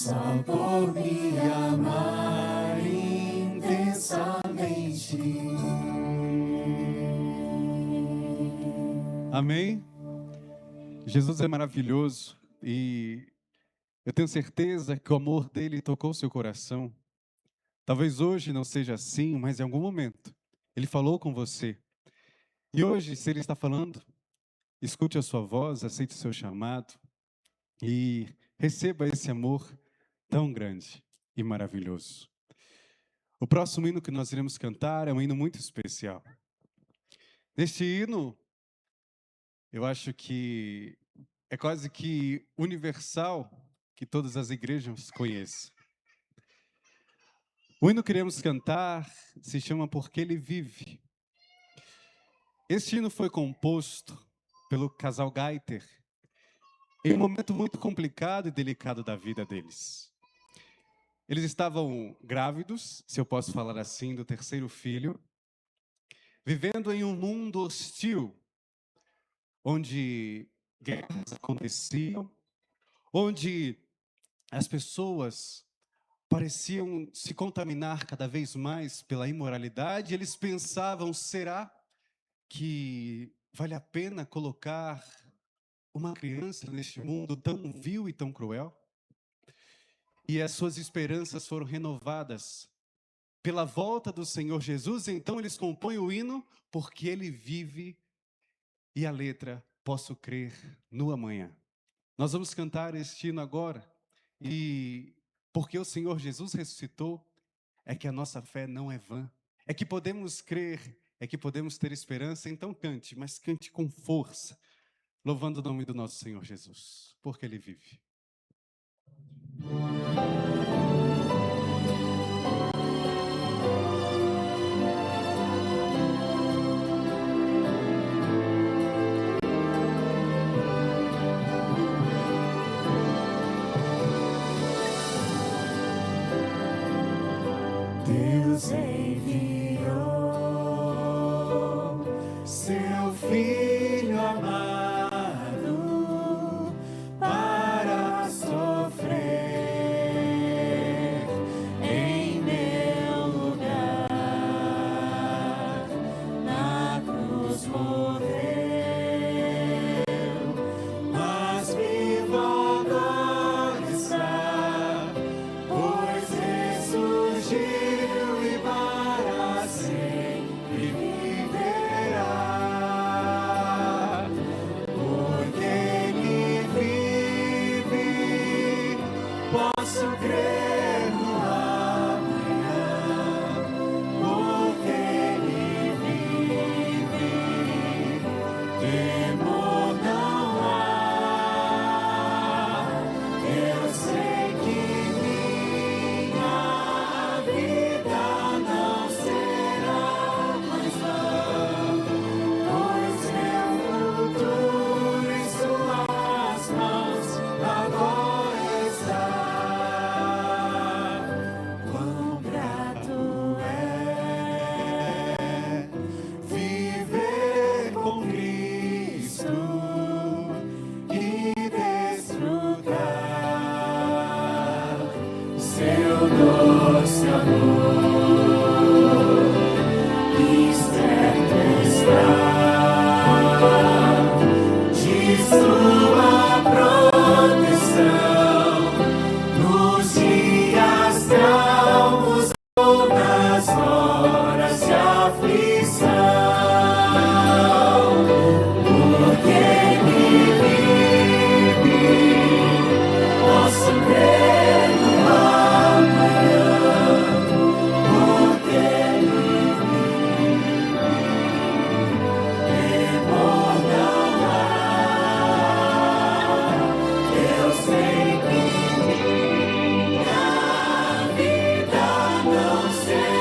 só por me amar intensamente. Amém? Jesus é maravilhoso e eu tenho certeza que o amor dele tocou seu coração. Talvez hoje não seja assim, mas em algum momento ele falou com você. E hoje, se ele está falando, escute a sua voz, aceite o seu chamado e receba esse amor tão grande e maravilhoso. O próximo hino que nós iremos cantar é um hino muito especial. Neste hino, eu acho que é quase que universal que todas as igrejas conheçam. O hino que iremos cantar se chama Porque Ele Vive. Este hino foi composto pelo casal Gaiter em um momento muito complicado e delicado da vida deles. Eles estavam grávidos, se eu posso falar assim, do terceiro filho, vivendo em um mundo hostil, onde guerras aconteciam, onde as pessoas pareciam se contaminar cada vez mais pela imoralidade. Eles pensavam, será que vale a pena colocar uma criança neste mundo tão vil e tão cruel? E as suas esperanças foram renovadas pela volta do Senhor Jesus. Então eles compõem o hino Porque Ele Vive, e a letra Posso Crer no Amanhã. Nós vamos cantar este hino agora, e porque o Senhor Jesus ressuscitou, é que a nossa fé não é vã, é que podemos crer, é que podemos ter esperança. Então cante, mas cante com força, louvando o nome do nosso Senhor Jesus, porque Ele vive. Deus enviou seu Filho amado para sofrer em meu lugar, na cruz morreu, mas vivo agora está, pois ressurgiu e para sempre viverá. Porque Ele vive, posso crer no amanhã. Porque Ele vive, temor não há. Eu sei que minha vida não será mais vã, pois meu futuro em suas mãos agora está. Quão grato é viver com Cristo e desfrutar seu doce amor, certo está de sua proteção nos dias calmos ou nas horas de aflição. Porque Ele vive, posso crer no amanhã. Porque Ele temor não há. Eu sei que minha vida não será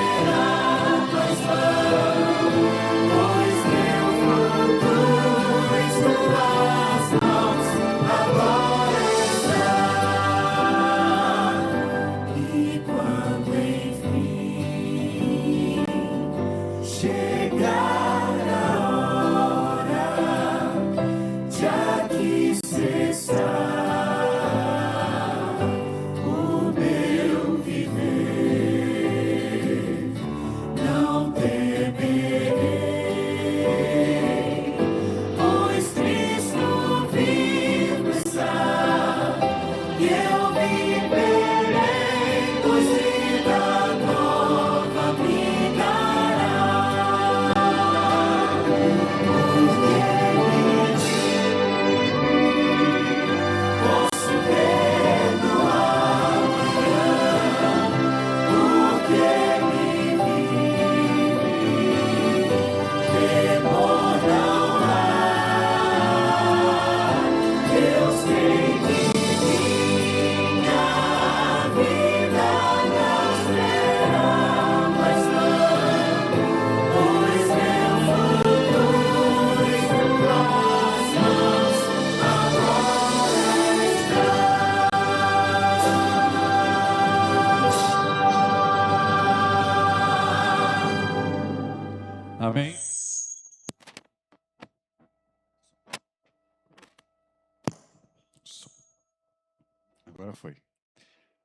Agora foi.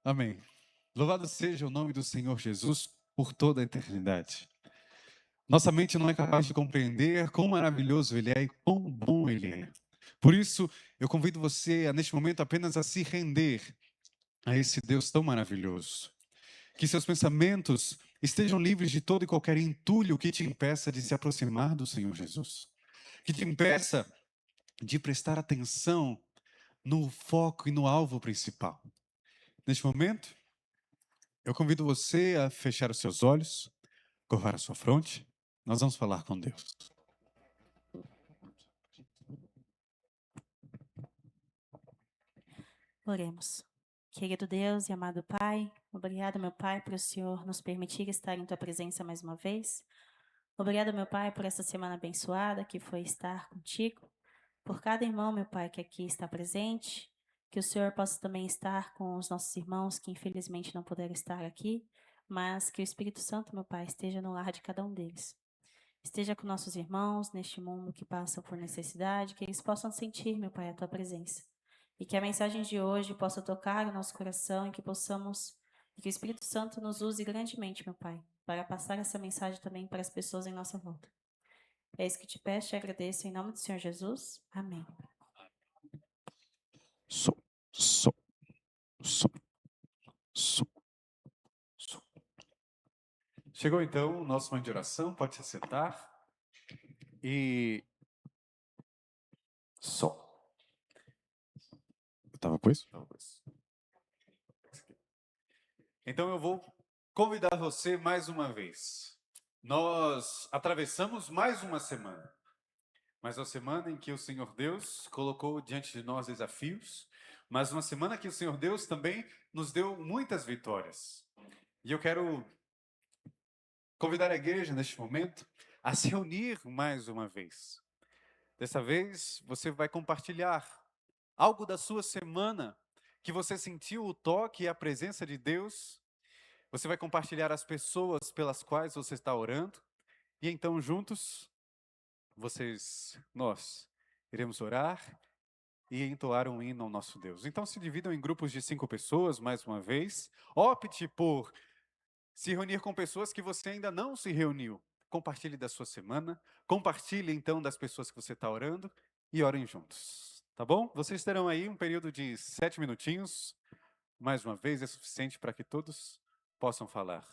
Amém. Louvado seja o nome do Senhor Jesus por toda a eternidade. Nossa mente não é capaz de compreender quão maravilhoso Ele é e quão bom Ele é. Por isso, eu convido você, neste momento, apenas a se render a esse Deus tão maravilhoso. Que seus pensamentos estejam livres de todo e qualquer entulho que te impeça de se aproximar do Senhor Jesus. Que te impeça de prestar atenção no foco e no alvo principal. Neste momento, eu convido você a fechar os seus olhos, curvar a sua fronte. Nós vamos falar com Deus. Oremos. Querido Deus e amado Pai, obrigado, meu Pai, por o Senhor nos permitir estar em Tua presença mais uma vez. Obrigado, meu Pai, por essa semana abençoada que foi estar contigo. Por cada irmão, meu Pai, que aqui está presente. Que o Senhor possa também estar com os nossos irmãos que infelizmente não puderam estar aqui, mas que o Espírito Santo, meu Pai, esteja no lar de cada um deles. Esteja com nossos irmãos neste mundo que passa por necessidade, que eles possam sentir, meu Pai, a Tua presença. E que a mensagem de hoje possa tocar o nosso coração e que possamos, e que o Espírito Santo nos use grandemente, meu Pai, para passar essa mensagem também para as pessoas em nossa volta. É isso que te peço e agradeço em nome do Senhor Jesus. Amém. Som, som, som, som, som. Chegou então o nosso momento de oração, pode se sentar. E som. Estava com isso? Estava com isso. Então eu vou convidar você mais uma vez. Nós atravessamos mais uma semana em que o Senhor Deus colocou diante de nós desafios, mas uma semana que o Senhor Deus também nos deu muitas vitórias. E eu quero convidar a igreja neste momento a se reunir mais uma vez. Dessa vez você vai compartilhar algo da sua semana que você sentiu o toque e a presença de Deus. Você vai compartilhar as pessoas pelas quais você está orando. E então juntos, nós iremos orar e entoar um hino ao nosso Deus. Então se dividam em grupos de 5 pessoas, mais uma vez. Opte por se reunir com pessoas que você ainda não se reuniu. Compartilhe da sua semana. Compartilhe então das pessoas que você está orando e orem juntos. Tá bom? Vocês terão aí um período de 7 minutinhos. Mais uma vez, é suficiente para que todos possam falar.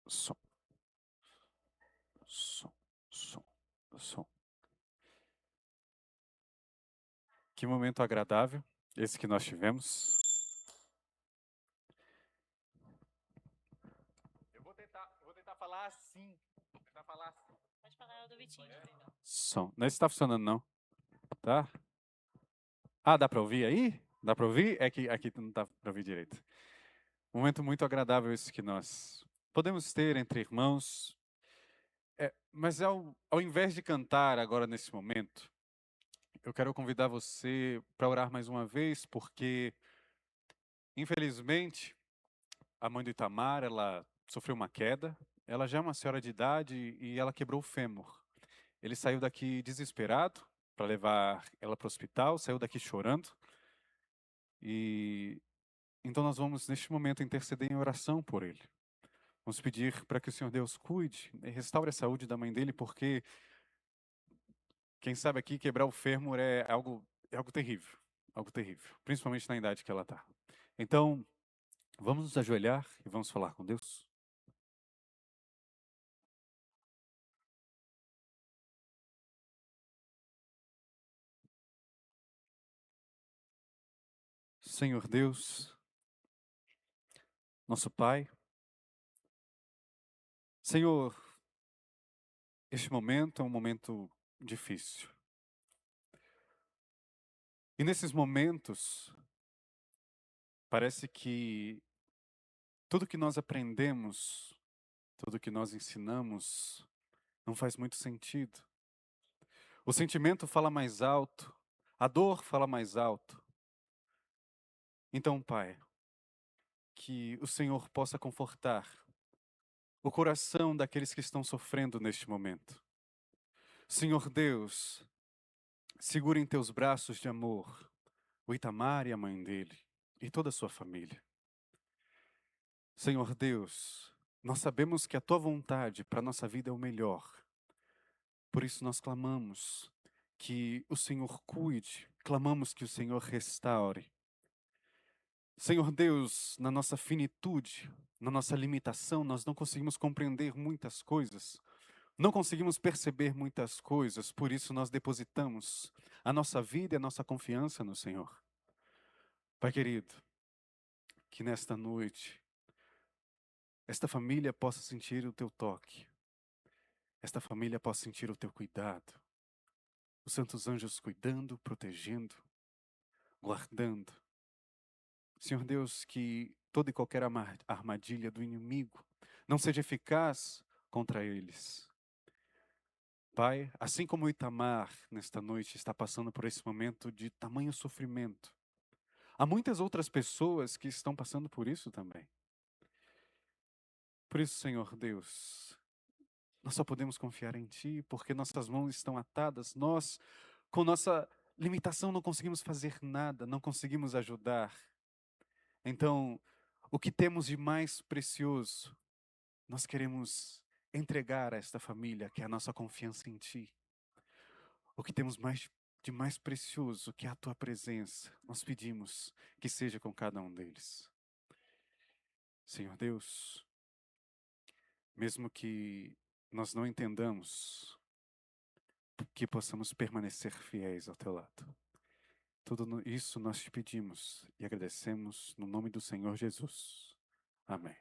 Som, som, som, som. Que momento agradável esse que nós tivemos. Eu vou tentar falar assim. Pode falar do Vitinho. Som. Não está funcionando não, tá? Ah, dá para ouvir aí? Dá para ouvir? É que aqui não dá para ouvir direito. Um momento muito agradável esse que nós podemos ter entre irmãos. Mas ao invés de cantar agora nesse momento, eu quero convidar você para orar mais uma vez, porque infelizmente a mãe do Itamar, ela sofreu uma queda. Ela já é uma senhora de idade e ela quebrou o fêmur. Ele saiu daqui desesperado para levar ela para o hospital, saiu daqui chorando. E então nós vamos neste momento interceder em oração por ele. Vamos pedir para que o Senhor Deus cuide e restaure a saúde da mãe dele, porque quem sabe aqui quebrar o fêmur é algo terrível, principalmente na idade que ela está. Então, vamos nos ajoelhar e vamos falar com Deus. Senhor Deus, nosso Pai, Senhor, este momento é um momento difícil. E nesses momentos, parece que tudo que nós aprendemos, tudo que nós ensinamos, não faz muito sentido. O sentimento fala mais alto, a dor fala mais alto. Então, Pai, que o Senhor possa confortar o coração daqueles que estão sofrendo neste momento. Senhor Deus, segura em teus braços de amor o Itamar e a mãe dele e toda a sua família. Senhor Deus, nós sabemos que a tua vontade para a nossa vida é o melhor. Por isso nós clamamos que o Senhor cuide, clamamos que o Senhor restaure. Senhor Deus, na nossa finitude, na nossa limitação, nós não conseguimos compreender muitas coisas, não conseguimos perceber muitas coisas, por isso nós depositamos a nossa vida e a nossa confiança no Senhor. Pai querido, que nesta noite, esta família possa sentir o teu toque, esta família possa sentir o teu cuidado, os santos anjos cuidando, protegendo, guardando. Senhor Deus, que toda e qualquer armadilha do inimigo não seja eficaz contra eles. Pai, assim como o Itamar, nesta noite, está passando por esse momento de tamanho sofrimento, há muitas outras pessoas que estão passando por isso também. Por isso, Senhor Deus, nós só podemos confiar em Ti, porque nossas mãos estão atadas, nós, com nossa limitação, não conseguimos fazer nada, não conseguimos ajudar. Então, o que temos de mais precioso, nós queremos entregar a esta família, que é a nossa confiança em Ti. O que temos de mais precioso, que é a Tua presença, nós pedimos que seja com cada um deles. Senhor Deus, mesmo que nós não entendamos, que possamos permanecer fiéis ao Teu lado. Tudo isso nós te pedimos e agradecemos no nome do Senhor Jesus. Amém.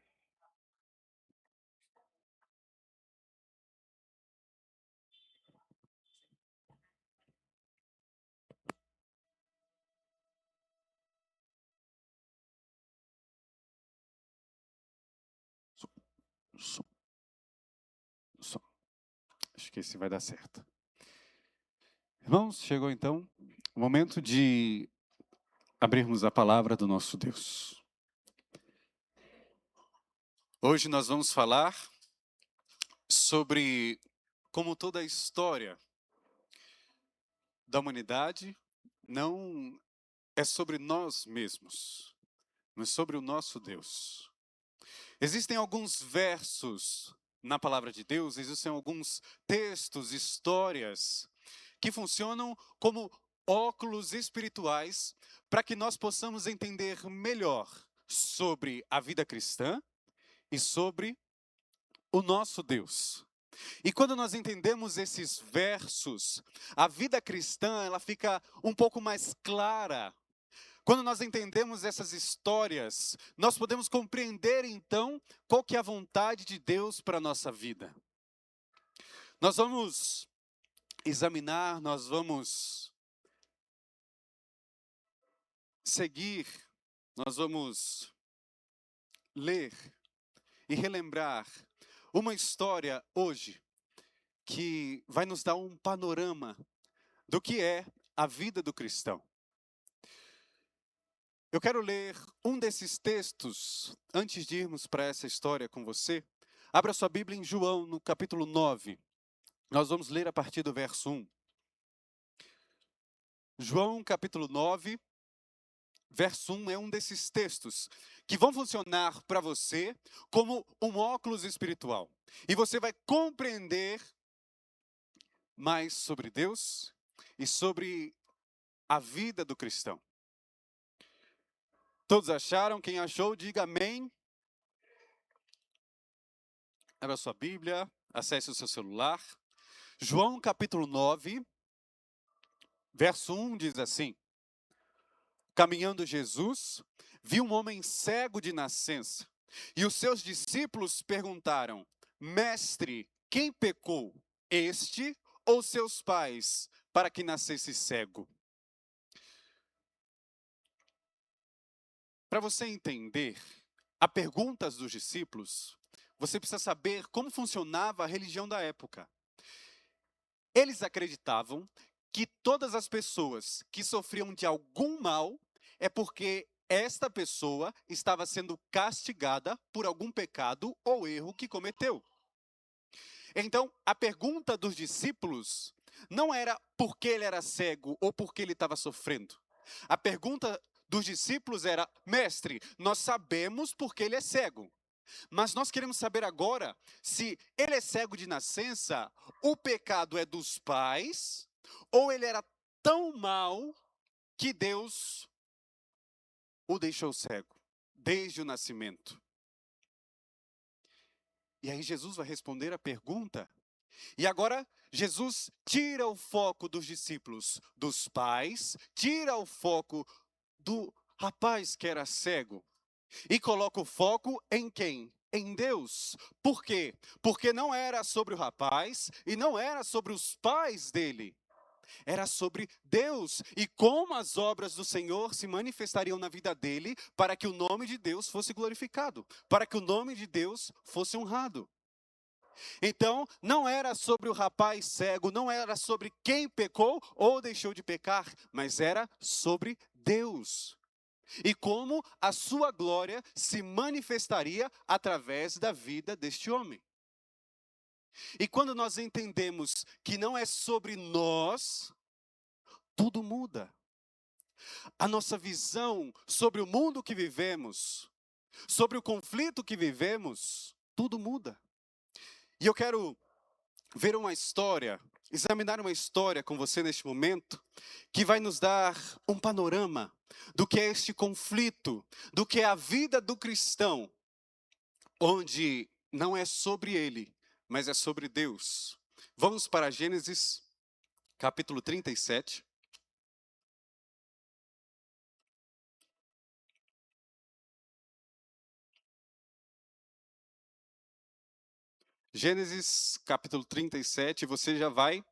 Som. Acho que esse vai dar certo. Irmãos, chegou então o momento de abrirmos a palavra do nosso Deus. Hoje nós vamos falar sobre como toda a história da humanidade não é sobre nós mesmos, mas sobre o nosso Deus. Existem alguns versos na palavra de Deus, existem alguns textos, histórias, que funcionam como óculos espirituais para que nós possamos entender melhor sobre a vida cristã e sobre o nosso Deus. E quando nós entendemos esses versos, a vida cristã ela fica um pouco mais clara. Quando nós entendemos essas histórias, nós podemos compreender então qual que é a vontade de Deus para a nossa vida. Nós vamos examinar, nós vamos seguir, nós vamos ler e relembrar uma história hoje que vai nos dar um panorama do que é a vida do cristão. Eu quero ler um desses textos antes de irmos para essa história com você. Abra sua Bíblia em João, no capítulo 9. Nós vamos ler a partir do verso 1. João, capítulo 9, verso 1 é um desses textos que vão funcionar para você como um óculos espiritual. E você vai compreender mais sobre Deus e sobre a vida do cristão. Todos acharam? Quem achou, diga amém. Abra sua Bíblia, acesse o seu celular. João capítulo 9, verso 1 diz assim: Caminhando Jesus, viu um homem cego de nascença, e os seus discípulos perguntaram: Mestre, quem pecou, este ou seus pais, para que nascesse cego? Para você entender a perguntas dos discípulos, você precisa saber como funcionava a religião da época. Eles acreditavam que todas as pessoas que sofriam de algum mal é porque esta pessoa estava sendo castigada por algum pecado ou erro que cometeu. Então, a pergunta dos discípulos não era por que ele era cego ou por que ele estava sofrendo. A pergunta dos discípulos era: Mestre, nós sabemos porque ele é cego. Mas nós queremos saber agora se ele é cego de nascença, o pecado é dos pais, ou ele era tão mau que Deus o deixou cego, desde o nascimento. E aí Jesus vai responder a pergunta. E agora Jesus tira o foco dos discípulos, dos pais, tira o foco do rapaz que era cego e coloca o foco em quem? Em Deus. Por quê? Porque não era sobre o rapaz e não era sobre os pais dele. Era sobre Deus e como as obras do Senhor se manifestariam na vida dele para que o nome de Deus fosse glorificado, para que o nome de Deus fosse honrado. Então, não era sobre o rapaz cego, não era sobre quem pecou ou deixou de pecar, mas era sobre Deus. E como a sua glória se manifestaria através da vida deste homem. E quando nós entendemos que não é sobre nós, tudo muda. A nossa visão sobre o mundo que vivemos, sobre o conflito que vivemos, tudo muda. E eu quero ver uma história, examinar uma história com você neste momento, que vai nos dar um panorama do que é este conflito, do que é a vida do cristão, onde não é sobre ele, mas é sobre Deus. Vamos para Gênesis, capítulo 37. Gênesis, capítulo 37, você já vai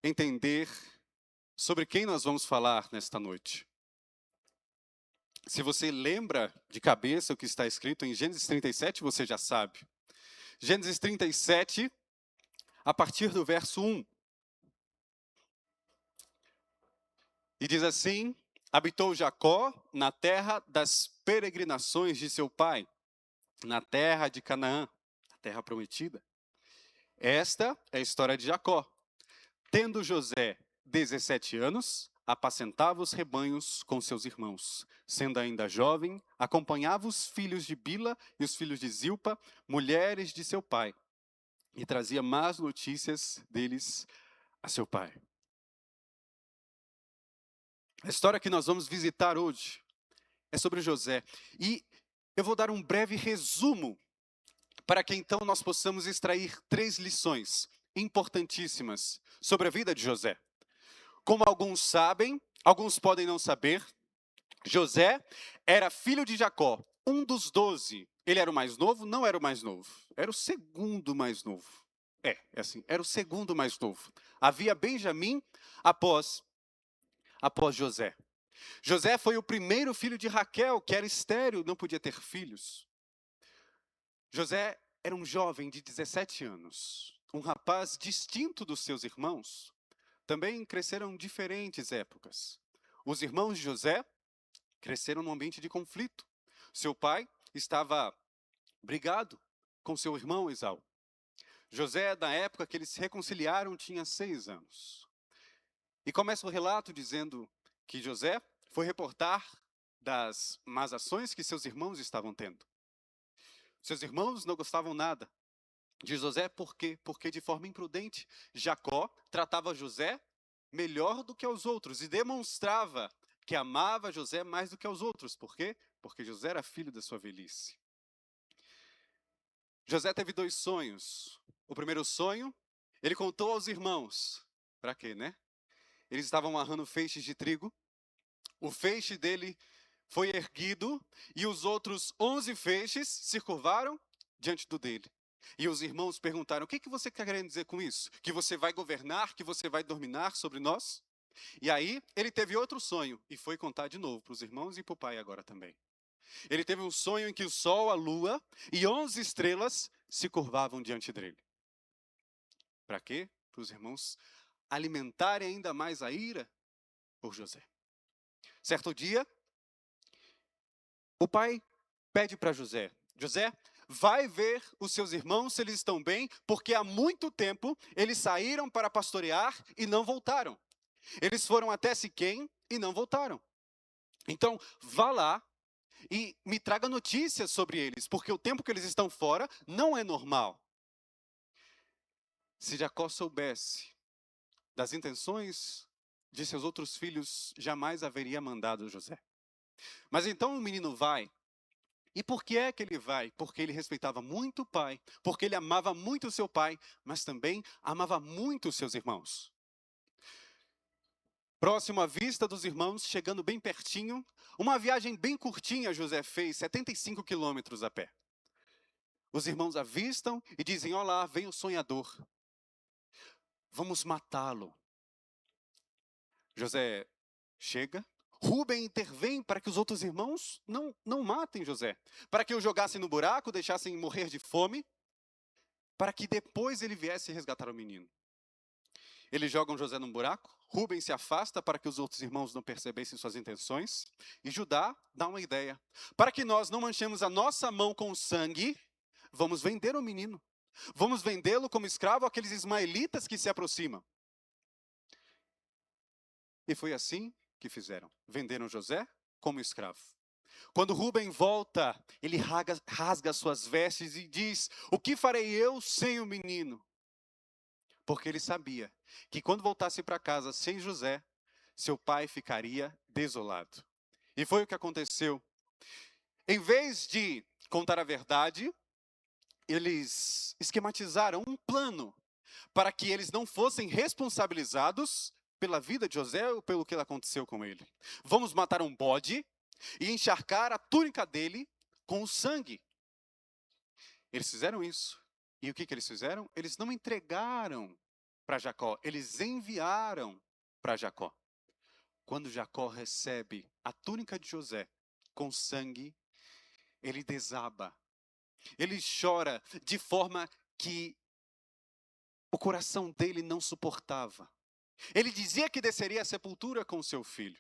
entender sobre quem nós vamos falar nesta noite. Se você lembra de cabeça o que está escrito em Gênesis 37, você já sabe. Gênesis 37, a partir do verso 1. E diz assim: habitou Jacó na terra das peregrinações de seu pai, na terra de Canaã, a terra prometida. Esta é a história de Jacó. Tendo José 17 anos, apacentava os rebanhos com seus irmãos. Sendo ainda jovem, acompanhava os filhos de Bila e os filhos de Zilpa, mulheres de seu pai, e trazia más notícias deles a seu pai. A história que nós vamos visitar hoje é sobre José. E eu vou dar um breve resumo para que então nós possamos extrair 3 lições importantíssimas sobre a vida de José. Como alguns sabem, alguns podem não saber, José era filho de Jacó, um dos 12. Ele era o mais novo? Não era o mais novo. Era o segundo mais novo. É assim, era o segundo mais novo. Havia Benjamim após José. José foi o primeiro filho de Raquel, que era estéril, não podia ter filhos. José era um jovem de 17 anos, um rapaz distinto dos seus irmãos. Também cresceram em diferentes épocas. Os irmãos de José cresceram num ambiente de conflito. Seu pai estava brigado com seu irmão Esaú. José, na época que eles se reconciliaram, tinha 6 anos. E começa o relato dizendo que José foi reportar das más ações que seus irmãos estavam tendo. Seus irmãos não gostavam nada de José, por quê? Porque de forma imprudente, Jacó tratava José melhor do que aos outros e demonstrava que amava José mais do que aos outros. Por quê? Porque José era filho da sua velhice. José teve 2 sonhos. O primeiro sonho, ele contou aos irmãos. Para quê, né? Eles estavam amarrando feixes de trigo. O feixe dele foi erguido e os outros 11 feixes se curvaram diante do dele. E os irmãos perguntaram: o que você quer querendo dizer com isso? Que você vai governar, que você vai dominar sobre nós? E aí ele teve outro sonho e foi contar de novo para os irmãos e para o pai agora também. Ele teve um sonho em que o sol, a lua e 11 estrelas se curvavam diante dele. Para quê? Para os irmãos alimentarem ainda mais a ira por José. Certo dia, o pai pede para José: José, vai ver os seus irmãos se eles estão bem, porque há muito tempo eles saíram para pastorear e não voltaram. Eles foram até Siquém e não voltaram. Então, vá lá e me traga notícias sobre eles, porque o tempo que eles estão fora não é normal. Se Jacó soubesse das intenções de seus outros filhos, jamais haveria mandado José. Mas então o menino vai. E por que é que ele vai? Porque ele respeitava muito o pai, porque ele amava muito o seu pai, mas também amava muito os seus irmãos. Próximo à vista dos irmãos, chegando bem pertinho, uma viagem bem curtinha José fez, 75 quilômetros a pé. Os irmãos avistam e dizem: olá, vem o sonhador. Vamos matá-lo. José chega. Rubem intervém para que os outros irmãos não matem José. Para que o jogassem no buraco, deixassem morrer de fome. Para que depois ele viesse resgatar o menino. Eles jogam José num buraco. Rubem se afasta para que os outros irmãos não percebessem suas intenções. E Judá dá uma ideia. Para que nós não manchemos a nossa mão com sangue, vamos vender o menino. Vamos vendê-lo como escravo àqueles ismaelitas que se aproximam. E foi assim que fizeram. Venderam José como escravo. Quando Rubem volta, ele rasga suas vestes e diz: o que farei eu sem o menino? Porque ele sabia que quando voltasse para casa sem José, seu pai ficaria desolado. E foi o que aconteceu. Em vez de contar a verdade, eles esquematizaram um plano para que eles não fossem responsabilizados pela vida de José ou pelo que aconteceu com ele. Vamos matar um bode e encharcar a túnica dele com o sangue. Eles fizeram isso. E o que eles fizeram? Eles não entregaram para Jacó, eles enviaram para Jacó. Quando Jacó recebe a túnica de José com sangue, ele desaba. Ele chora de forma que o coração dele não suportava. Ele dizia que desceria à sepultura com seu filho.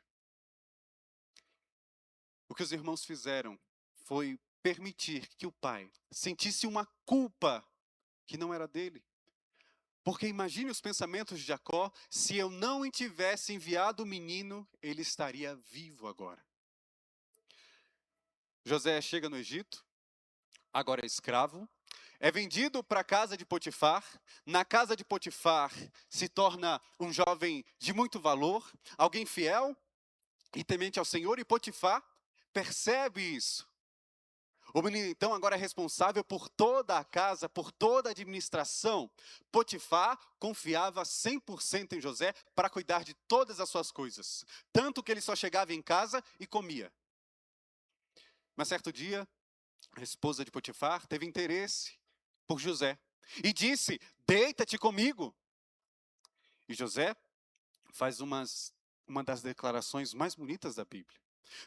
O que os irmãos fizeram foi permitir que o pai sentisse uma culpa que não era dele. Porque imagine os pensamentos de Jacó: se eu não tivesse enviado o menino, ele estaria vivo agora. José chega no Egito, agora é escravo, é vendido para a casa de Potifar. Na casa de Potifar se torna um jovem de muito valor, alguém fiel e temente ao Senhor, e Potifar percebe isso. O menino então agora é responsável por toda a casa, por toda a administração. Potifar confiava 100% em José para cuidar de todas as suas coisas. Tanto que ele só chegava em casa e comia. Mas certo dia, a esposa de Potifar teve interesse por José e disse: deita-te comigo. E José faz uma das declarações mais bonitas da Bíblia.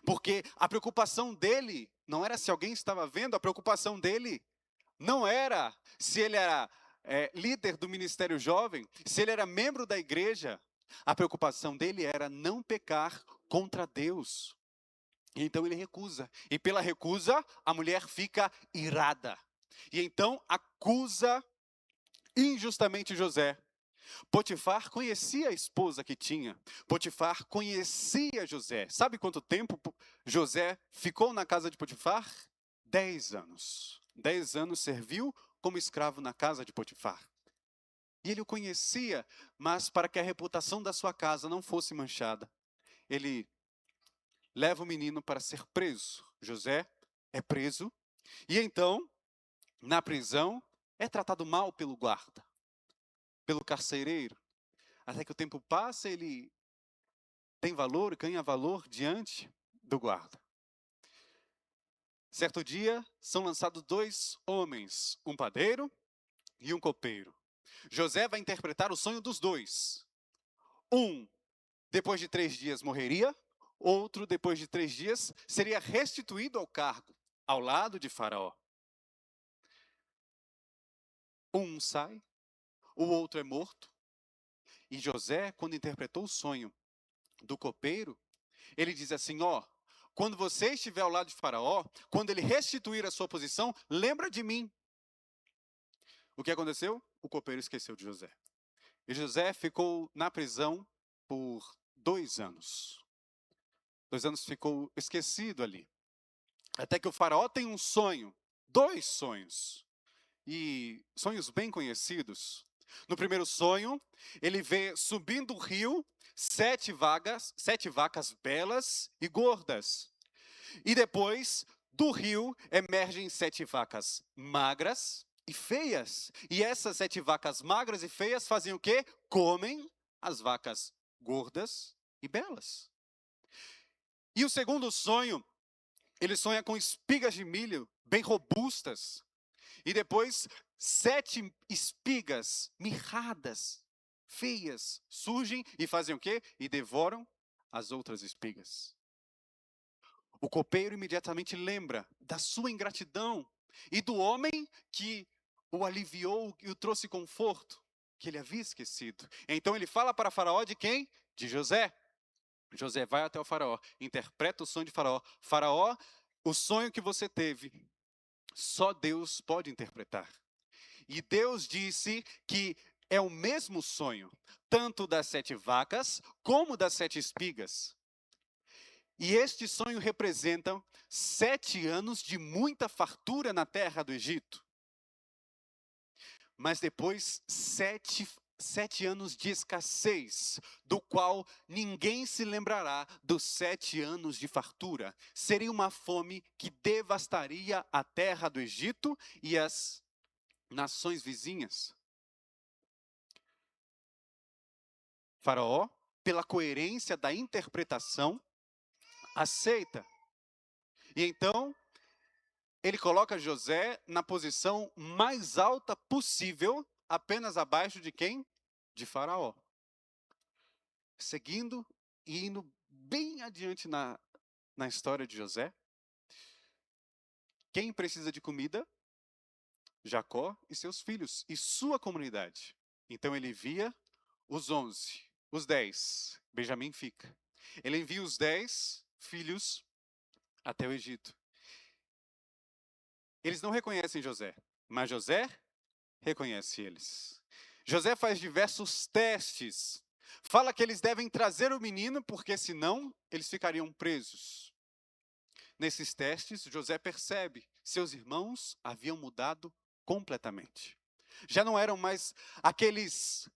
Porque a preocupação dele não era se alguém estava vendo, a preocupação dele não era se ele era líder do ministério jovem, se ele era membro da igreja. A preocupação dele era não pecar contra Deus. E então ele recusa. E pela recusa, a mulher fica irada. E então acusa injustamente José. Potifar conhecia a esposa que tinha. Potifar conhecia José. Sabe quanto tempo José ficou na casa de Potifar? 10 anos. 10 anos serviu como escravo na casa de Potifar. E ele o conhecia, mas para que a reputação da sua casa não fosse manchada, ele leva o menino para ser preso. José é preso e então, na prisão, é tratado mal pelo guarda, pelo carcereiro. Até que o tempo passa, ele tem valor, ganha valor diante do guarda. Certo dia, são lançados 2 homens, um padeiro e um copeiro. José vai interpretar o sonho dos 2. Um, depois de 3 dias morreria. Outro, depois de 3 dias, seria restituído ao cargo, ao lado de Faraó. Um sai, o outro é morto. E José, quando interpretou o sonho do copeiro, ele diz assim: quando você estiver ao lado de Faraó, quando ele restituir a sua posição, lembra de mim. O que aconteceu? O copeiro esqueceu de José. E José ficou na prisão por 2 anos. 2 anos ficou esquecido ali. Até que o Faraó tem um sonho, 2 sonhos. E sonhos bem conhecidos. No primeiro sonho, ele vê subindo o rio 7 vacas belas e gordas. E depois do rio emergem 7 vacas magras e feias. E essas 7 vacas magras e feias fazem o quê? Comem as vacas gordas e belas. E o segundo sonho, ele sonha com espigas de milho bem robustas. E depois 7 espigas mirradas, feias, surgem e fazem o quê? E devoram as outras espigas. O copeiro imediatamente lembra da sua ingratidão e do homem que o aliviou e o trouxe conforto, que ele havia esquecido. Então ele fala para Faraó de quem? De José. José vai até o Faraó, interpreta o sonho de Faraó. Faraó, o sonho que você teve, só Deus pode interpretar. E Deus disse que é o mesmo sonho, tanto das 7 vacas, como das 7 espigas. E este sonho representa 7 anos de muita fartura na terra do Egito. Mas depois, 7 anos de escassez, do qual ninguém se lembrará dos 7 anos de fartura. Seria uma fome que devastaria a terra do Egito e as nações vizinhas. Faraó, pela coerência da interpretação, aceita. E então, ele coloca José na posição mais alta possível, apenas abaixo de quem? De Faraó. Seguindo e indo bem adiante na história de José. Quem precisa de comida? Jacó e seus filhos e sua comunidade. Então ele envia os 11, os 10. Benjamim fica. Ele envia os 10 filhos até o Egito. Eles não reconhecem José, mas José reconhece eles. José faz diversos testes. Fala que eles devem trazer o menino, porque senão eles ficariam presos. Nesses testes, José percebe, seus irmãos haviam mudado completamente. Já não eram mais aqueles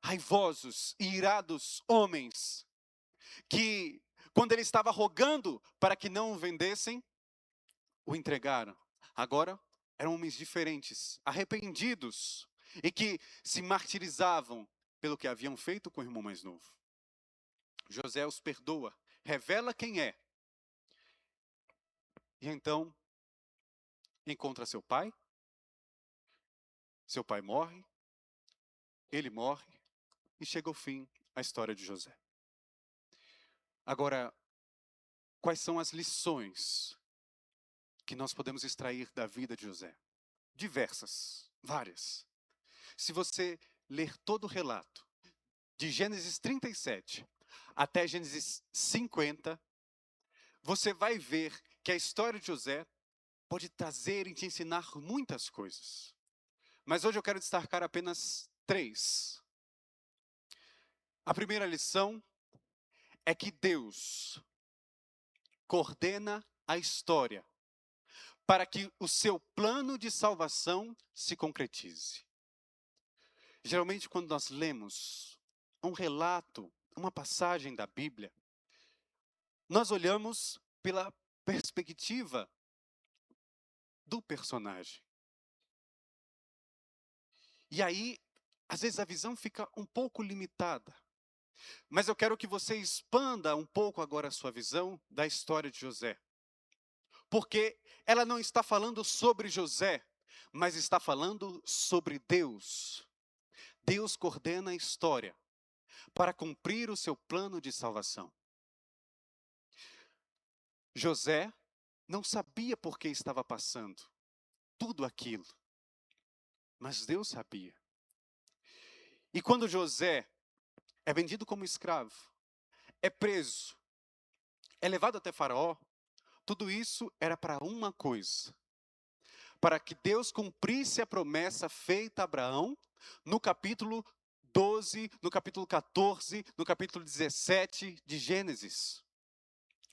raivosos e irados homens que, quando ele estava rogando para que não o vendessem, o entregaram. Agora eram homens diferentes, arrependidos e que se martirizavam pelo que haviam feito com o irmão mais novo. José os perdoa, revela quem é. E então encontra seu pai morre, ele morre e chega ao fim a história de José. Agora, quais são as lições que nós podemos extrair da vida de José? Diversas, várias. Se você ler todo o relato, de Gênesis 37 até Gênesis 50, você vai ver que a história de José pode trazer e te ensinar muitas coisas. Mas hoje eu quero destacar apenas 3. A primeira lição é que Deus coordena a história para que o seu plano de salvação se concretize. Geralmente, quando nós lemos um relato, uma passagem da Bíblia, nós olhamos pela perspectiva do personagem. E aí, às vezes a visão fica um pouco limitada. Mas eu quero que você expanda um pouco agora a sua visão da história de José. Porque ela não está falando sobre José, mas está falando sobre Deus. Deus coordena a história para cumprir o seu plano de salvação. José não sabia por que estava passando tudo aquilo, mas Deus sabia. E quando José é vendido como escravo, é preso, é levado até Faraó, tudo isso era para uma coisa: para que Deus cumprisse a promessa feita a Abraão no capítulo 12, no capítulo 14, no capítulo 17 de Gênesis.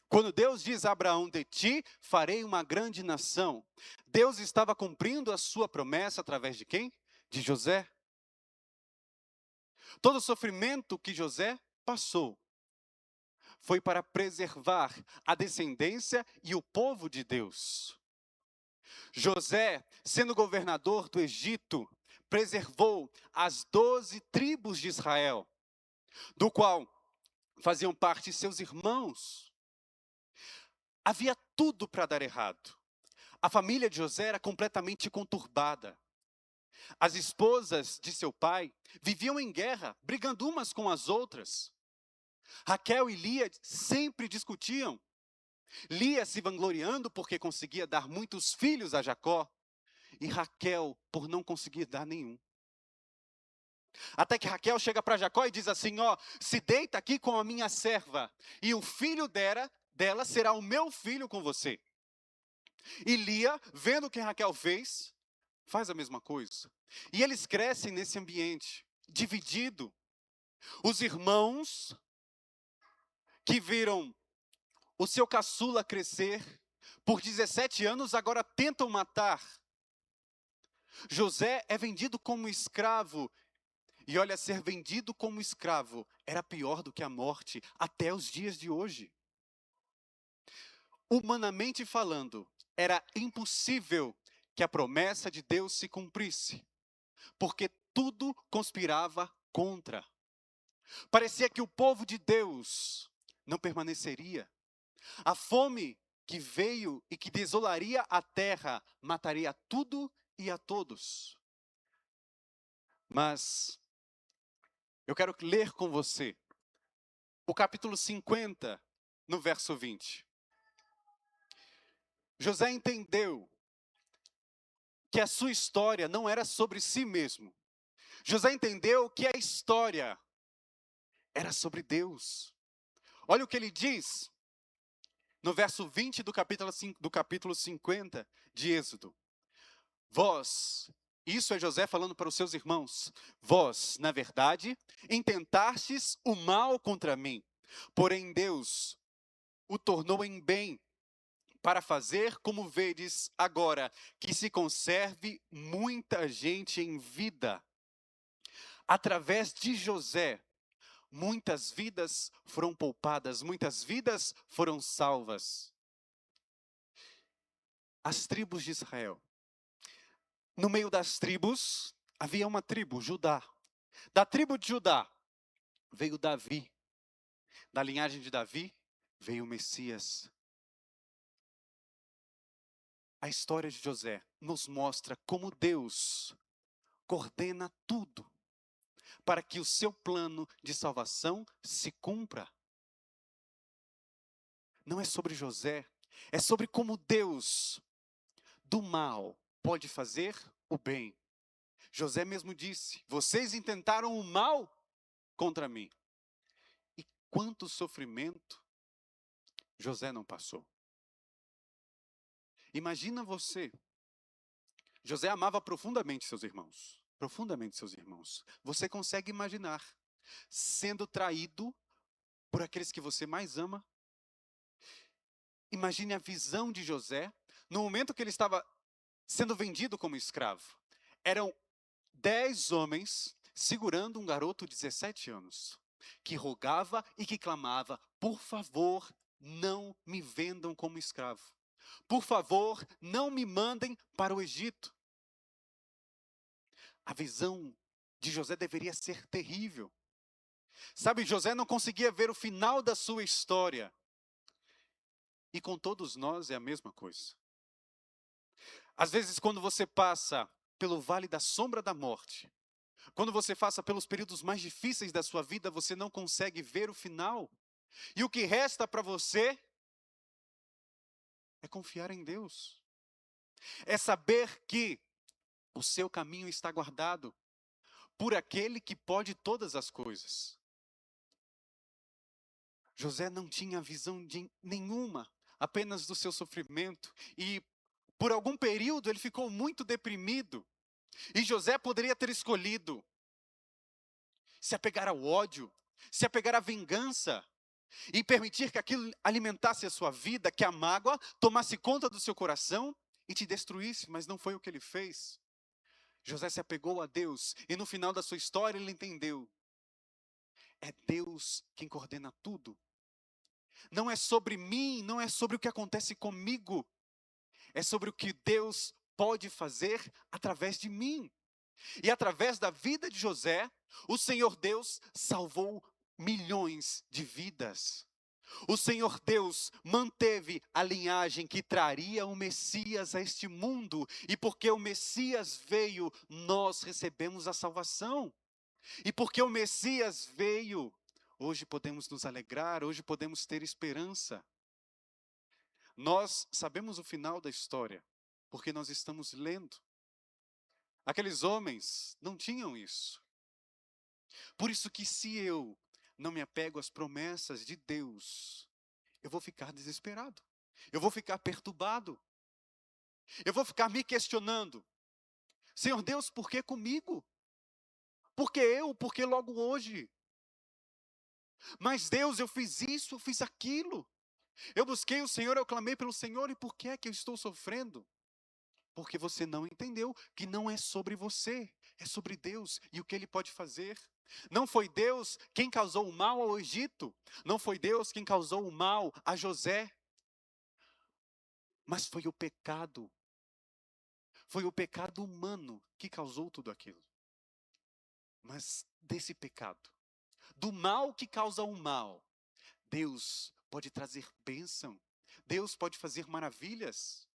Quando Deus diz a Abraão: de ti farei uma grande nação, Deus estava cumprindo a sua promessa através de quem? De José. Todo o sofrimento que José passou foi para preservar a descendência e o povo de Deus. José, sendo governador do Egito, preservou as 12 tribos de Israel, do qual faziam parte seus irmãos. Havia tudo para dar errado. A família de José era completamente conturbada. As esposas de seu pai viviam em guerra, brigando umas com as outras. Raquel e Lia sempre discutiam. Lia se vangloriando porque conseguia dar muitos filhos a Jacó, e Raquel por não conseguir dar nenhum. Até que Raquel chega para Jacó e diz assim: ó, se deita aqui com a minha serva, e o filho dela será o meu filho com você. E Lia, vendo o que Raquel fez, faz a mesma coisa. E eles crescem nesse ambiente, dividido. Os irmãos que viram o seu caçula crescer por 17 anos, agora tentam matar. José é vendido como escravo. E olha, ser vendido como escravo era pior do que a morte até os dias de hoje. Humanamente falando, era impossível que a promessa de Deus se cumprisse, porque tudo conspirava contra. Parecia que o povo de Deus não permaneceria. A fome que veio e que desolaria a terra mataria tudo e a todos. Mas eu quero ler com você o capítulo 50, no verso 20. José entendeu que a sua história não era sobre si mesmo. José entendeu que a história era sobre Deus. Olha o que ele diz no verso 20 do capítulo 50 de Êxodo. Vós, isso é José falando para os seus irmãos, vós, na verdade, intentastes o mal contra mim, porém Deus o tornou em bem, para fazer como vedes agora, que se conserve muita gente em vida. Através de José, muitas vidas foram poupadas, muitas vidas foram salvas. as tribos de Israel. No meio das tribos, havia uma tribo, Judá. Da tribo de Judá veio Davi. Da linhagem de Davi veio o Messias. A história de José nos mostra como Deus coordena tudo para que o seu plano de salvação se cumpra. Não é sobre José, é sobre como Deus do mal pode fazer o bem. José mesmo disse: vocês intentaram o mal contra mim. E quanto sofrimento José não passou. Imagina você. José amava profundamente seus irmãos. Profundamente seus irmãos. Você consegue imaginar sendo traído por aqueles que você mais ama? Imagine a visão de José no momento que ele estava sendo vendido como escravo. Eram 10 homens segurando um garoto de 17 anos, que rogava e que clamava: por favor, não me vendam como escravo. Por favor, não me mandem para o Egito. A visão de José deveria ser terrível. Sabe, José não conseguia ver o final da sua história. E com todos nós é a mesma coisa. Às vezes, quando você passa pelo vale da sombra da morte, quando você passa pelos períodos mais difíceis da sua vida, você não consegue ver o final. E o que resta para você é confiar em Deus. É saber que o seu caminho está guardado por aquele que pode todas as coisas. José não tinha visão nenhuma, apenas do seu sofrimento. E por algum período ele ficou muito deprimido. E José poderia ter escolhido se apegar ao ódio, se apegar à vingança, e permitir que aquilo alimentasse a sua vida, que a mágoa tomasse conta do seu coração e te destruísse, mas não foi o que ele fez. José se apegou a Deus e no final da sua história ele entendeu: é Deus quem coordena tudo. Não é sobre mim, não é sobre o que acontece comigo, é sobre o que Deus pode fazer através de mim. E através da vida de José, o Senhor Deus salvou milhões de vidas. O Senhor Deus manteve a linhagem que traria o Messias a este mundo. E porque o Messias veio, nós recebemos a salvação. E porque o Messias veio, hoje podemos nos alegrar, hoje podemos ter esperança. Nós sabemos o final da história, porque nós estamos lendo. Aqueles homens não tinham isso. Por isso que se eu não me apego às promessas de Deus, eu vou ficar desesperado. Eu vou ficar perturbado. Eu vou ficar me questionando: Senhor Deus, por que comigo? Por que eu? Por que logo hoje? Mas Deus, eu fiz isso, eu fiz aquilo. Eu busquei o Senhor, eu clamei pelo Senhor, e por que é que eu estou sofrendo? Porque você não entendeu que não é sobre você, é sobre Deus e o que Ele pode fazer. Não foi Deus quem causou o mal ao Egito, não foi Deus quem causou o mal a José, mas foi o pecado humano que causou tudo aquilo. Mas desse pecado, do mal que causa o mal, Deus pode trazer bênção, Deus pode fazer maravilhas.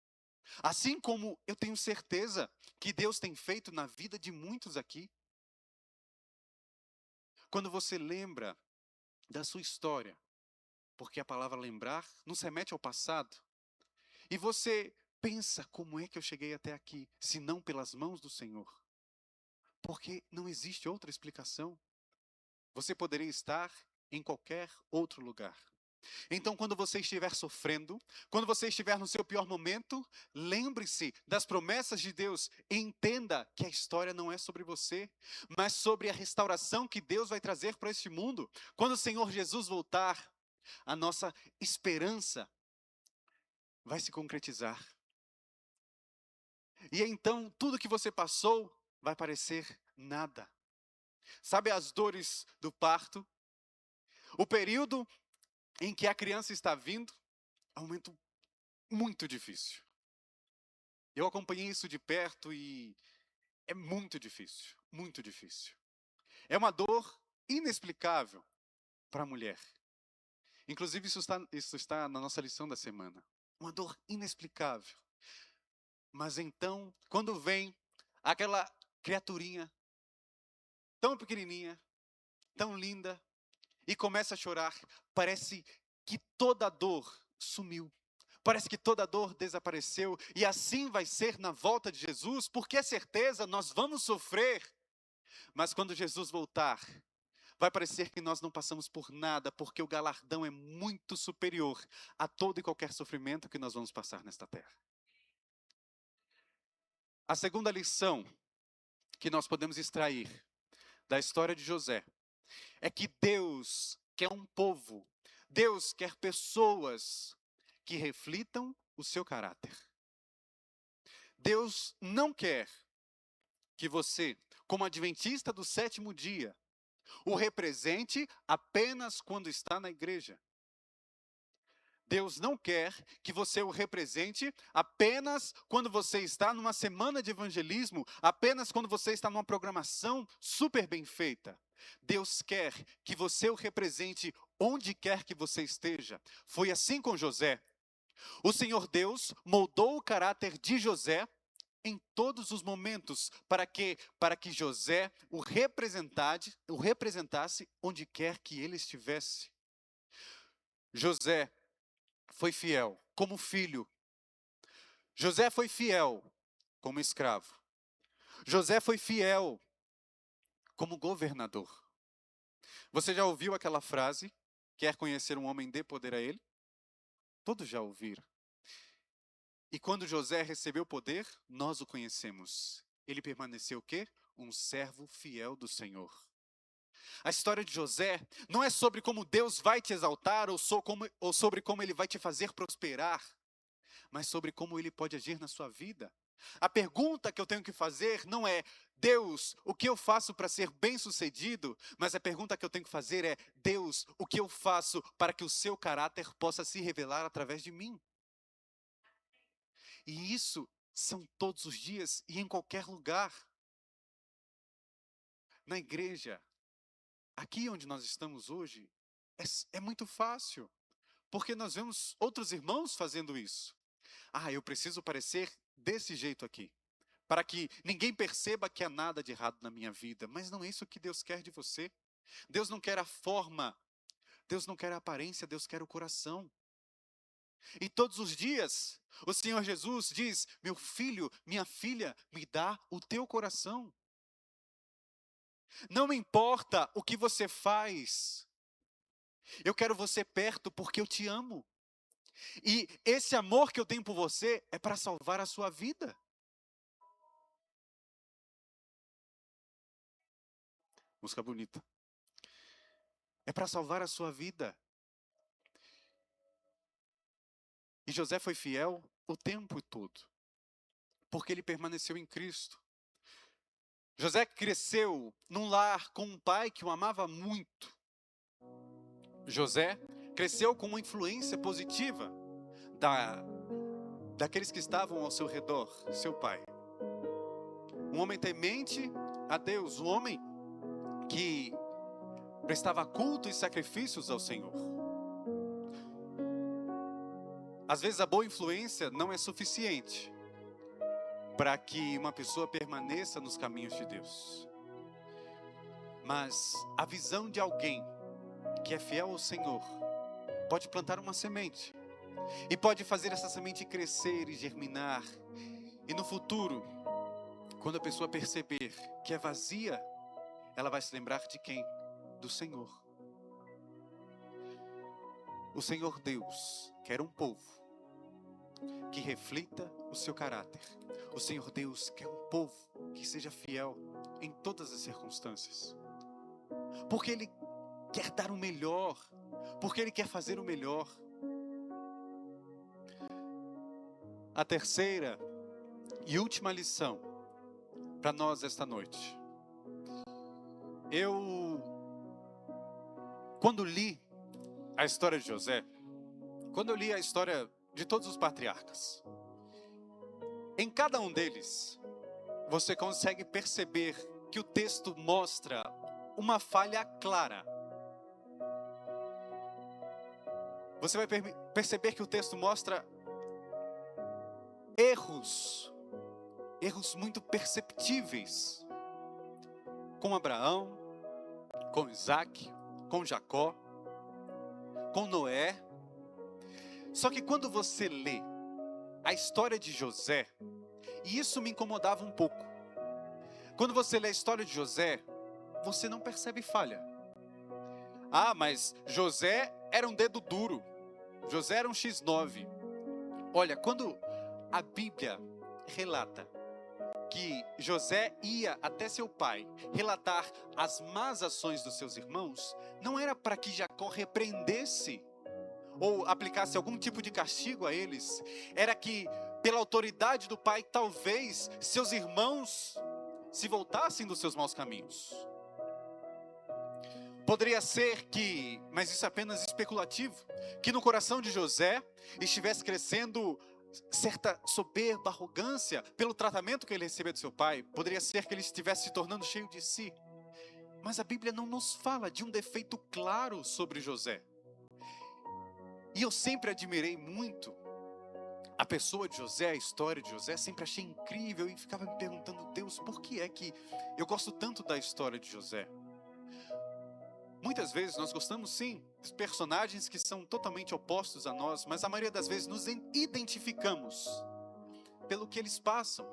Assim como eu tenho certeza que Deus tem feito na vida de muitos aqui. Quando você lembra da sua história, porque a palavra lembrar nos remete ao passado, e você pensa: como é que eu cheguei até aqui, se não pelas mãos do Senhor? Porque não existe outra explicação. Você poderia estar em qualquer outro lugar. Então, quando você estiver sofrendo, quando você estiver no seu pior momento, lembre-se das promessas de Deus e entenda que a história não é sobre você, mas sobre a restauração que Deus vai trazer para este mundo. Quando o Senhor Jesus voltar, a nossa esperança vai se concretizar. E então, tudo que você passou vai parecer nada. Sabe as dores do parto? O período em que a criança está vindo é um momento muito difícil. Eu acompanhei isso de perto e é muito difícil, muito difícil. É uma dor inexplicável para a mulher. Inclusive, isso está na nossa lição da semana. Uma dor inexplicável. Mas então, quando vem aquela criaturinha tão pequenininha, tão linda, e começa a chorar, parece que toda a dor sumiu. Parece que toda a dor desapareceu. E assim vai ser na volta de Jesus, porque é certeza, nós vamos sofrer. Mas quando Jesus voltar, vai parecer que nós não passamos por nada, porque o galardão é muito superior a todo e qualquer sofrimento que nós vamos passar nesta terra. A segunda lição que nós podemos extrair da história de José é que Deus quer um povo, Deus quer pessoas que reflitam o seu caráter. Deus não quer que você, como adventista do sétimo dia, o represente apenas quando está na igreja. Deus não quer que você o represente apenas quando você está numa semana de evangelismo, apenas quando você está numa programação super bem feita. Deus quer que você o represente onde quer que você esteja. Foi assim com José. O Senhor Deus moldou o caráter de José em todos os momentos para que José o representasse onde quer que ele estivesse. José foi fiel como filho. José foi fiel como escravo. José foi fiel como governador. Você já ouviu aquela frase? Quer conhecer um homem, dê poder a ele? Todos já ouviram. E quando José recebeu poder, nós o conhecemos. Ele permaneceu o quê? Um servo fiel do Senhor. A história de José não é sobre como Deus vai te exaltar ou sobre como Ele vai te fazer prosperar, mas sobre como Ele pode agir na sua vida. A pergunta que eu tenho que fazer não é, Deus, o que eu faço para ser bem-sucedido? Mas a pergunta que eu tenho que fazer é, Deus, o que eu faço para que o seu caráter possa se revelar através de mim? E isso são todos os dias e em qualquer lugar. Na igreja, aqui onde nós estamos hoje, é muito fácil, porque nós vemos outros irmãos fazendo isso. Eu preciso parecer desse jeito aqui, para que ninguém perceba que há nada de errado na minha vida. Mas não é isso que Deus quer de você. Deus não quer a forma, Deus não quer a aparência, Deus quer o coração. E todos os dias, o Senhor Jesus diz, meu filho, minha filha, me dá o teu coração. Não importa o que você faz, eu quero você perto porque eu te amo. E esse amor que eu tenho por você é para salvar a sua vida. Música bonita. É para salvar a sua vida. E José foi fiel o tempo todo, porque ele permaneceu em Cristo. José cresceu num lar com um pai que o amava muito. José cresceu com uma influência positiva daqueles que estavam ao seu redor, seu pai. Um homem temente a Deus, um homem que prestava culto e sacrifícios ao Senhor. Às vezes a boa influência não é suficiente para que uma pessoa permaneça nos caminhos de Deus. Mas a visão de alguém que é fiel ao Senhor pode plantar uma semente e pode fazer essa semente crescer e germinar. E no futuro, quando a pessoa perceber que é vazia, ela vai se lembrar de quem? Do Senhor. O Senhor Deus quer um povo que reflita o seu caráter. O Senhor Deus quer um povo que seja fiel em todas as circunstâncias. Porque Ele quer dar o melhor. Porque Ele quer fazer o melhor. A terceira e última lição para nós esta noite. Quando li a história de José, quando eu li a história de todos os patriarcas, Em cada um deles, você consegue perceber que o texto mostra uma falha clara. Você vai perceber que o texto mostra erros muito perceptíveis, com Abraão, com Isaac, com Jacó, com Noé. Só que quando você lê a história de José, e isso me incomodava um pouco, quando você lê a história de José, você não percebe falha. Ah, mas José era um dedo duro, José era um X9. Olha, quando a Bíblia relata que José ia até seu pai relatar as más ações dos seus irmãos, não era para que Jacó repreendesse ou aplicasse algum tipo de castigo a eles, era que, pela autoridade do pai, talvez seus irmãos se voltassem dos seus maus caminhos. Poderia ser que, mas isso é apenas especulativo, que no coração de José estivesse crescendo certa soberba, arrogância, pelo tratamento que ele recebeu do seu pai. Poderia ser que ele estivesse se tornando cheio de si. Mas a Bíblia não nos fala de um defeito claro sobre José. E eu sempre admirei muito a pessoa de José, a história de José, sempre achei incrível e ficava me perguntando, Deus, por que é que eu gosto tanto da história de José? Muitas vezes nós gostamos sim dos personagens que são totalmente opostos a nós, mas a maioria das vezes nos identificamos pelo que eles passam.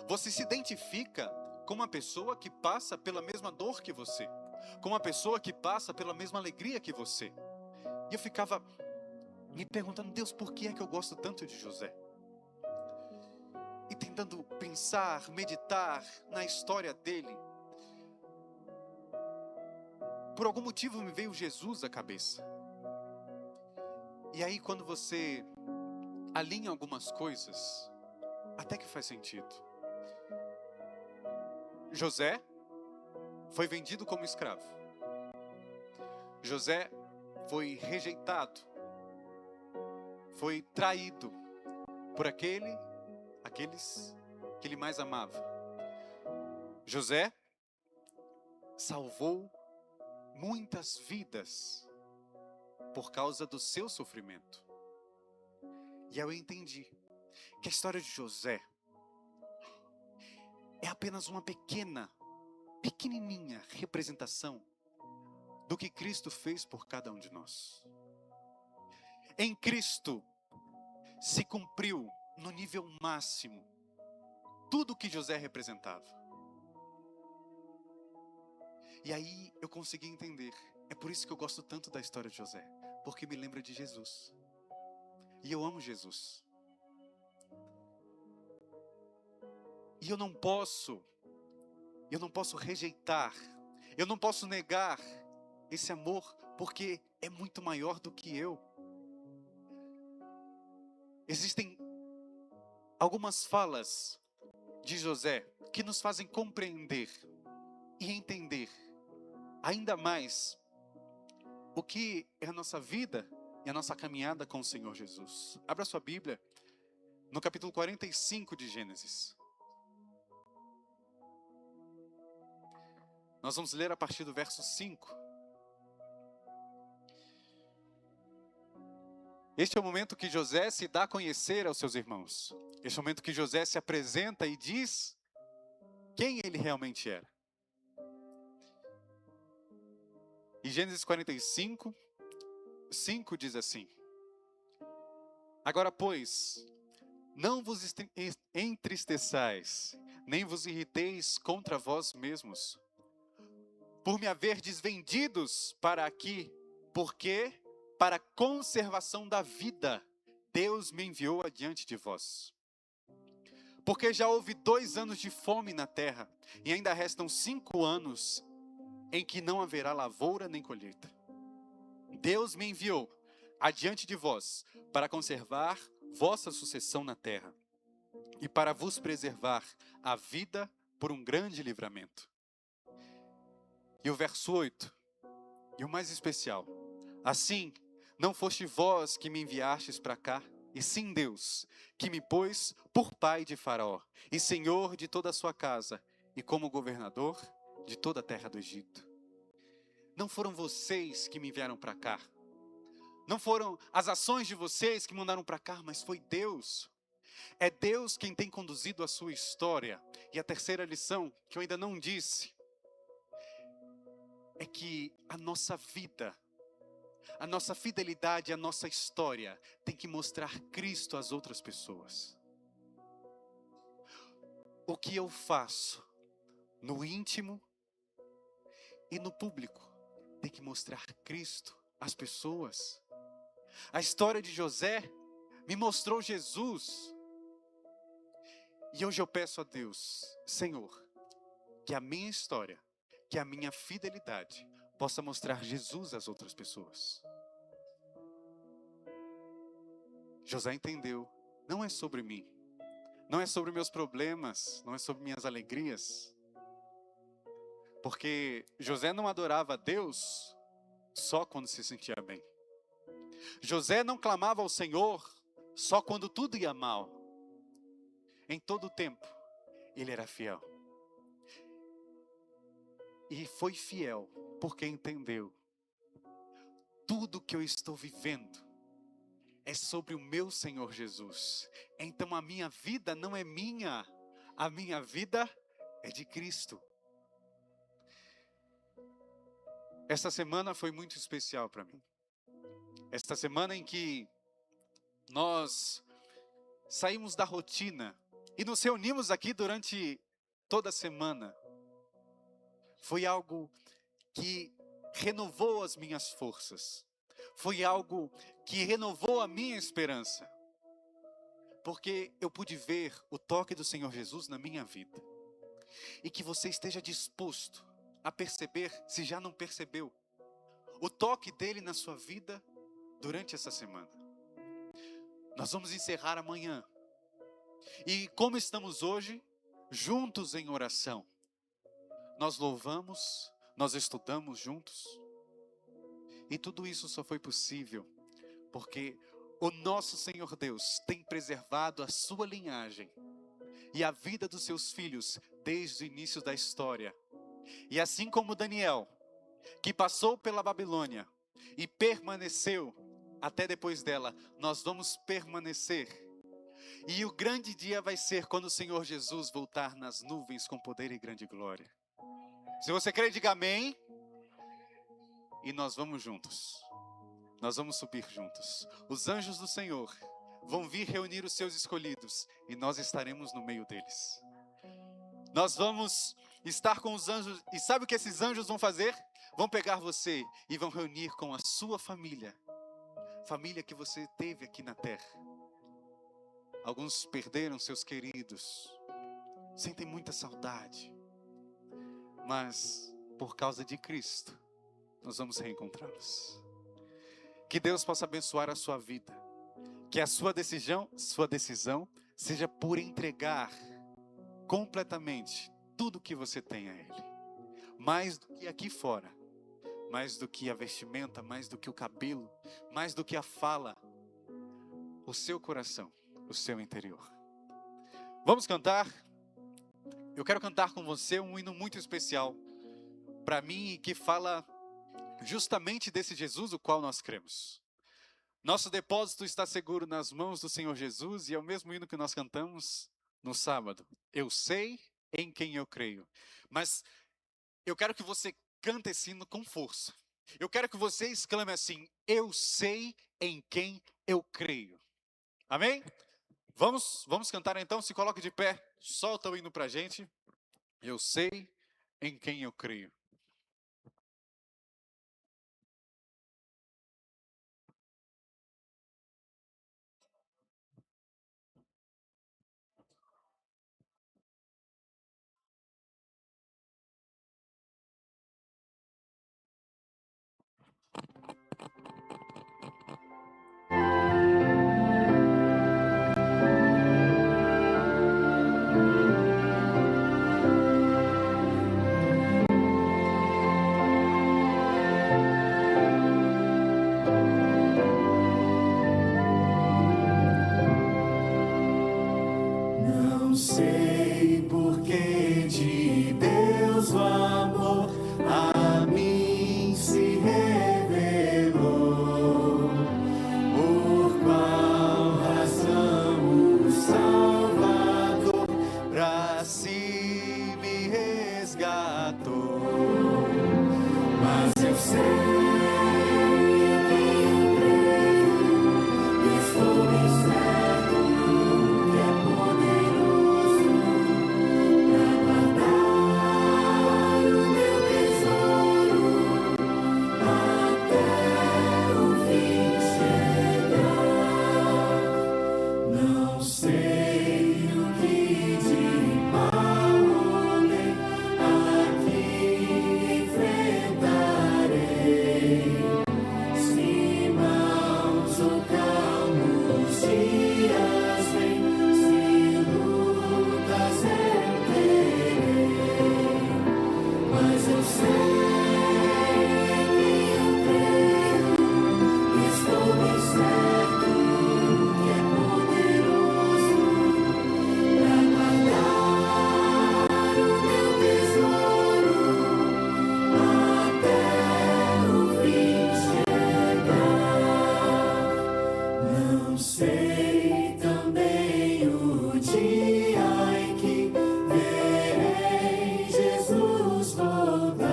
Você se identifica com uma pessoa que passa pela mesma dor que você, com uma pessoa que passa pela mesma alegria que você. E eu ficava me perguntando, Deus, por que é que eu gosto tanto de José? E tentando pensar, meditar na história dele. Por algum motivo me veio Jesus à cabeça. E aí quando você alinha algumas coisas, até que faz sentido. José foi vendido como escravo. José foi rejeitado. Foi traído por aqueles que ele mais amava. José salvou muitas vidas por causa do seu sofrimento. E eu entendi que a história de José é apenas uma pequenininha representação do que Cristo fez por cada um de nós. Em Cristo se cumpriu no nível máximo tudo o que José representava. E aí eu consegui entender. É por isso que eu gosto tanto da história de José. Porque me lembra de Jesus. E eu amo Jesus. E eu não posso rejeitar. Eu não posso negar esse amor. Porque é muito maior do que eu. Existem algumas falas de José que nos fazem compreender e entender ainda mais o que é a nossa vida e a nossa caminhada com o Senhor Jesus. Abra sua Bíblia no capítulo 45 de Gênesis. Nós vamos ler a partir do verso 5. Este é o momento que José se dá a conhecer aos seus irmãos. Este é o momento que José se apresenta e diz quem ele realmente era. E Gênesis 45, 5 diz assim: Agora, pois, não vos entristeçais, nem vos irriteis contra vós mesmos, por me haverdes vendidos para aqui, porque para a conservação da vida, Deus me enviou adiante de vós. Porque já houve 2 anos de fome na terra, e ainda restam 5 anos em que não haverá lavoura nem colheita. Deus me enviou adiante de vós, para conservar vossa sucessão na terra, e para vos preservar a vida por um grande livramento. E o verso 8, e o mais especial: Assim, não foste vós que me enviastes para cá, e sim Deus, que me pôs por pai de Faraó, e senhor de toda a sua casa, e como governador de toda a terra do Egito. Não foram vocês que me enviaram para cá. Não foram as ações de vocês que me mandaram para cá, mas foi Deus. É Deus quem tem conduzido a sua história. E a terceira lição, que eu ainda não disse, é que a nossa vida, a nossa fidelidade, a nossa história tem que mostrar Cristo às outras pessoas. O que eu faço no íntimo e no público tem que mostrar Cristo às pessoas. A história de José me mostrou Jesus. E hoje eu peço a Deus, Senhor, que a minha história, que a minha fidelidade possa mostrar Jesus às outras pessoas. José entendeu, não é sobre mim, não é sobre meus problemas, não é sobre minhas alegrias. Porque José não adorava a Deus só quando se sentia bem. José não clamava ao Senhor só quando tudo ia mal. Em todo o tempo, ele era fiel. E foi fiel porque entendeu. Tudo que eu estou vivendo é sobre o meu Senhor Jesus. Então a minha vida não é minha. A minha vida é de Cristo. Esta semana foi muito especial para mim. Esta semana em que nós saímos da rotina e nos reunimos aqui durante toda a semana. Foi algo que renovou as minhas forças. Foi algo que renovou a minha esperança. Porque eu pude ver o toque do Senhor Jesus na minha vida. E que você esteja disposto a perceber, se já não percebeu, o toque dele na sua vida durante essa semana. Nós vamos encerrar amanhã. E como estamos hoje, juntos em oração, nós louvamos, nós estudamos juntos. E tudo isso só foi possível porque o nosso Senhor Deus tem preservado a sua linhagem e a vida dos seus filhos desde o início da história. E assim como Daniel, que passou pela Babilônia e permaneceu até depois dela, nós vamos permanecer. E o grande dia vai ser quando o Senhor Jesus voltar nas nuvens com poder e grande glória. Se você crê, diga amém. E nós vamos juntos. Nós vamos subir juntos. Os anjos do Senhor vão vir reunir os seus escolhidos e nós estaremos no meio deles. Nós vamos estar com os anjos. E sabe o que esses anjos vão fazer? Vão pegar você e vão reunir com a sua família. Família que você teve aqui na terra. Alguns perderam seus queridos. Sentem muita saudade. Mas por causa de Cristo, nós vamos reencontrá-los. Que Deus possa abençoar a sua vida. Que a sua decisão seja por entregar completamente tudo que você tem a Ele. Mais do que aqui fora. Mais do que a vestimenta, mais do que o cabelo, mais do que a fala. O seu coração, o seu interior. Vamos cantar? Eu quero cantar com você um hino muito especial para mim, que fala justamente desse Jesus o qual nós cremos. Nosso depósito está seguro nas mãos do Senhor Jesus, e é o mesmo hino que nós cantamos no sábado. Eu sei em quem eu creio. Mas eu quero que você cante esse hino com força. Eu quero que você exclame assim: eu sei em quem eu creio. Amém? Vamos cantar então, se coloque de pé, solta o hino pra gente. Eu sei em quem eu creio. Não sei também o dia em que verei Jesus voltar.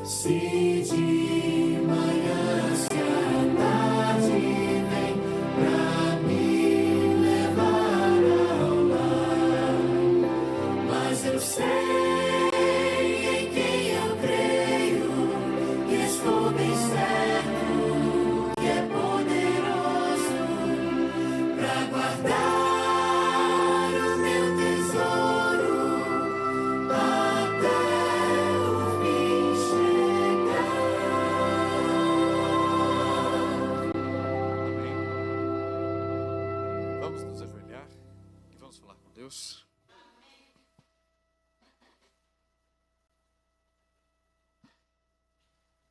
Se de manhã, se à tarde vem pra me levar ao lar. Mas eu sei em quem eu creio, e estou bem certo que é poderoso pra guardar o meu tesouro até o fim chegar. Amém. Vamos nos ajoelhar e vamos falar com Deus.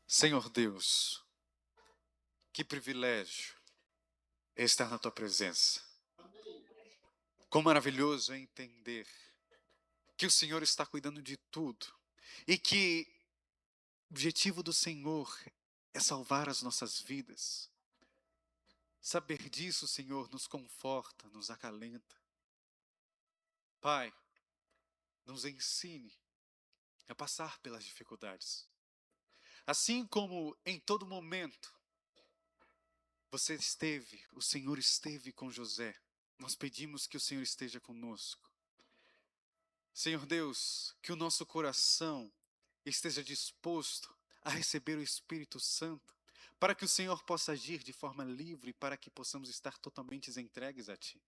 Senhor Deus, que privilégio é estar na tua presença. Quão maravilhoso é entender que o Senhor está cuidando de tudo e que o objetivo do Senhor é salvar as nossas vidas. Saber disso, Senhor, nos conforta, nos acalenta. Pai, nos ensine a passar pelas dificuldades. Assim como em todo momento o Senhor esteve com José, nós pedimos que o Senhor esteja conosco. Senhor Deus, que o nosso coração esteja disposto a receber o Espírito Santo, para que o Senhor possa agir de forma livre, para que possamos estar totalmente entregues a Ti.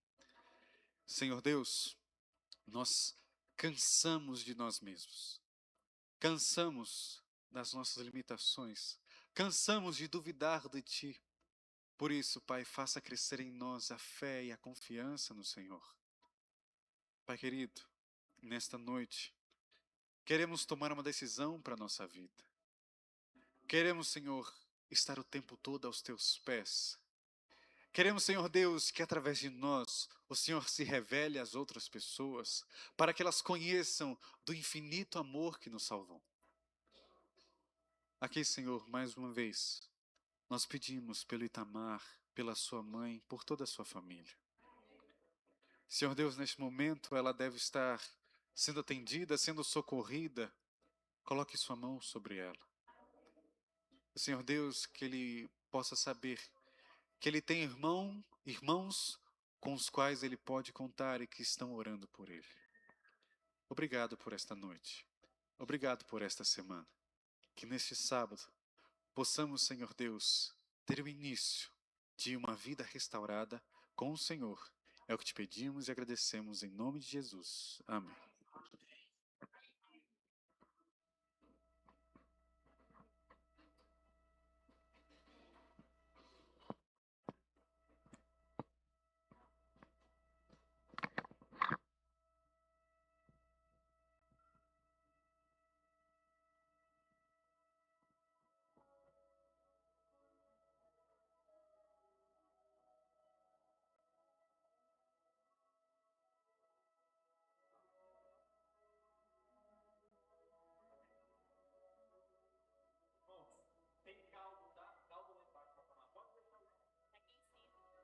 Senhor Deus, nós cansamos de nós mesmos, cansamos das nossas limitações, cansamos de duvidar de Ti. Por isso, Pai, faça crescer em nós a fé e a confiança no Senhor. Pai querido, nesta noite, queremos tomar uma decisão para a nossa vida. Queremos, Senhor, estar o tempo todo aos Teus pés. Queremos, Senhor Deus, que através de nós o Senhor se revele às outras pessoas, para que elas conheçam do infinito amor que nos salvou. Aqui, Senhor, mais uma vez, nós pedimos pelo Itamar, pela sua mãe, por toda a sua família. Senhor Deus, neste momento ela deve estar sendo atendida, sendo socorrida. Coloque sua mão sobre ela. Senhor Deus, que ele possa saber que ele tem irmãos com os quais ele pode contar e que estão orando por ele. Obrigado por esta noite. Obrigado por esta semana. Que neste sábado possamos, Senhor Deus, ter o início de uma vida restaurada com o Senhor. É o que te pedimos e agradecemos em nome de Jesus. Amém.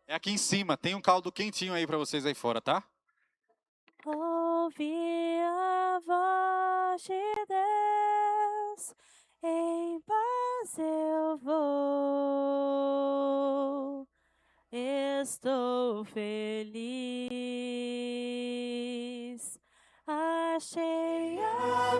É aqui em cima, tem um caldo quentinho aí para vocês aí fora, tá? Ouvi a voz de Deus, em paz eu vou, estou feliz, achei a